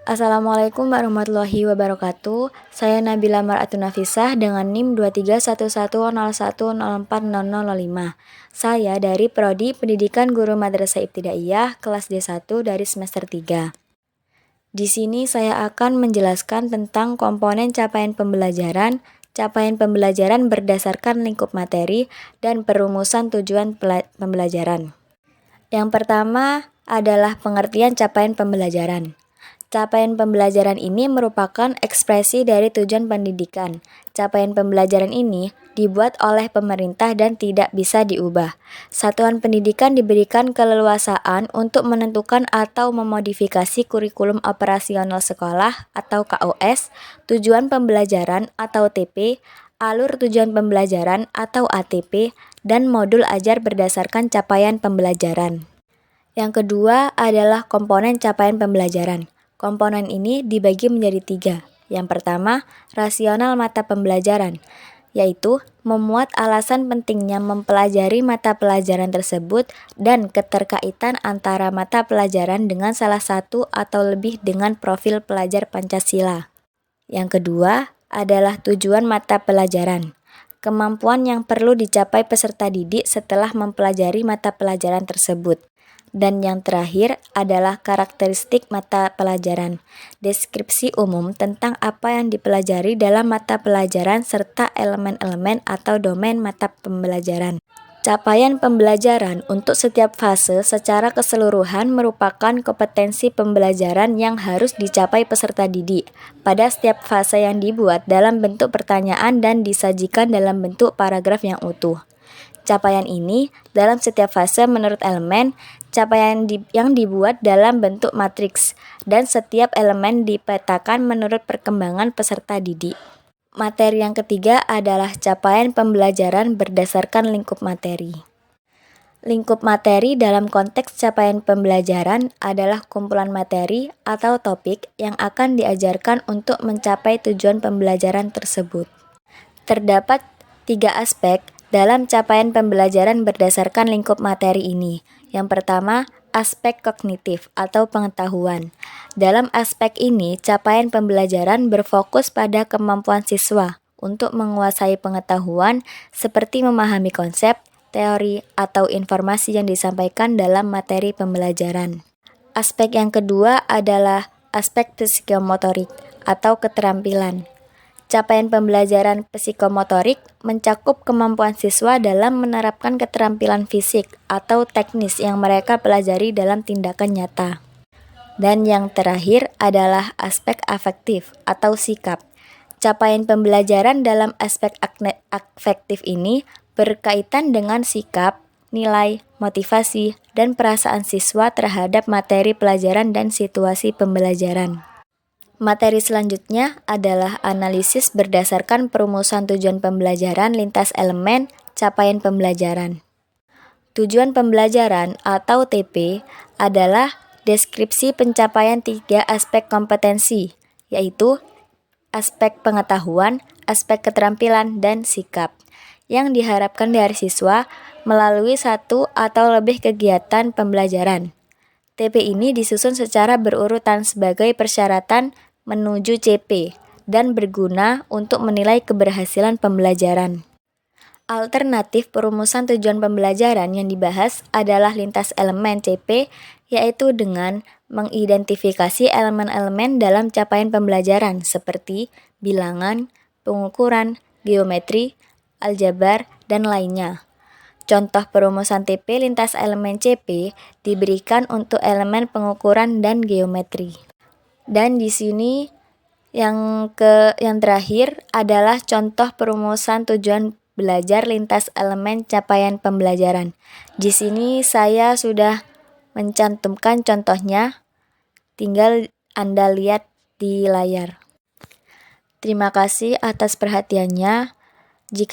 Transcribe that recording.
Assalamualaikum warahmatullahi wabarakatuh. Saya Nabila Mar'atun Nafisah dengan NIM 231101040005. Saya dari Prodi Pendidikan Guru Madrasah Ibtidaiyah kelas D1 dari semester 3. Di sini saya akan menjelaskan tentang komponen capaian pembelajaran berdasarkan lingkup materi, dan perumusan tujuan pembelajaran. Yang pertama adalah pengertian capaian pembelajaran. Capaian pembelajaran ini merupakan ekspresi dari tujuan pendidikan. Capaian pembelajaran ini dibuat oleh pemerintah dan tidak bisa diubah. Satuan pendidikan diberikan keleluasaan untuk menentukan atau memodifikasi kurikulum operasional sekolah atau KOS, tujuan pembelajaran atau TP, alur tujuan pembelajaran atau ATP, dan modul ajar berdasarkan capaian pembelajaran. Yang kedua adalah komponen capaian pembelajaran. Komponen ini dibagi menjadi 3. Yang pertama, rasional mata pembelajaran, yaitu memuat alasan pentingnya mempelajari mata pelajaran tersebut dan keterkaitan antara mata pelajaran dengan salah satu atau lebih dengan profil pelajar Pancasila. Yang kedua adalah tujuan mata pelajaran, kemampuan yang perlu dicapai peserta didik setelah mempelajari mata pelajaran tersebut. Dan yang terakhir adalah karakteristik mata pelajaran, deskripsi umum tentang apa yang dipelajari dalam mata pelajaran serta elemen-elemen atau domain mata pembelajaran. Capaian pembelajaran untuk setiap fase secara keseluruhan merupakan kompetensi pembelajaran yang harus dicapai peserta didik pada setiap fase yang dibuat dalam bentuk pertanyaan dan disajikan dalam bentuk paragraf yang utuh. Capaian ini dalam setiap fase menurut elemen, capaian yang dibuat dalam bentuk matriks, dan setiap elemen dipetakan menurut perkembangan peserta didik. Materi yang ketiga adalah capaian pembelajaran berdasarkan lingkup materi. Lingkup materi dalam konteks capaian pembelajaran adalah kumpulan materi atau topik yang akan diajarkan untuk mencapai tujuan pembelajaran tersebut. Terdapat 3 aspek dalam capaian pembelajaran berdasarkan lingkup materi ini. Yang pertama, aspek kognitif atau pengetahuan. Dalam aspek ini, capaian pembelajaran berfokus pada kemampuan siswa untuk menguasai pengetahuan seperti memahami konsep, teori, atau informasi yang disampaikan dalam materi pembelajaran. Aspek yang kedua adalah aspek psikomotorik atau keterampilan. Capaian pembelajaran psikomotorik mencakup kemampuan siswa dalam menerapkan keterampilan fisik atau teknis yang mereka pelajari dalam tindakan nyata. Dan yang terakhir adalah aspek afektif atau sikap. Capaian pembelajaran dalam aspek afektif ini berkaitan dengan sikap, nilai, motivasi, dan perasaan siswa terhadap materi pelajaran dan situasi pembelajaran. Materi selanjutnya adalah analisis berdasarkan perumusan tujuan pembelajaran lintas elemen capaian pembelajaran. Tujuan pembelajaran atau TP adalah deskripsi pencapaian 3 aspek kompetensi, yaitu aspek pengetahuan, aspek keterampilan, dan sikap, yang diharapkan dari siswa melalui 1 atau lebih kegiatan pembelajaran. TP ini disusun secara berurutan sebagai persyaratan menuju CP dan berguna untuk menilai keberhasilan pembelajaran. Alternatif perumusan tujuan pembelajaran yang dibahas adalah lintas elemen CP, yaitu dengan mengidentifikasi elemen-elemen dalam capaian pembelajaran seperti bilangan, pengukuran, geometri, aljabar, dan lainnya. Contoh perumusan TP lintas elemen CP diberikan untuk elemen pengukuran dan geometri. Dan di sini yang terakhir adalah contoh perumusan tujuan belajar lintas elemen capaian pembelajaran. Di sini saya sudah mencantumkan contohnya, tinggal Anda lihat di layar. Terima kasih atas perhatiannya. Jika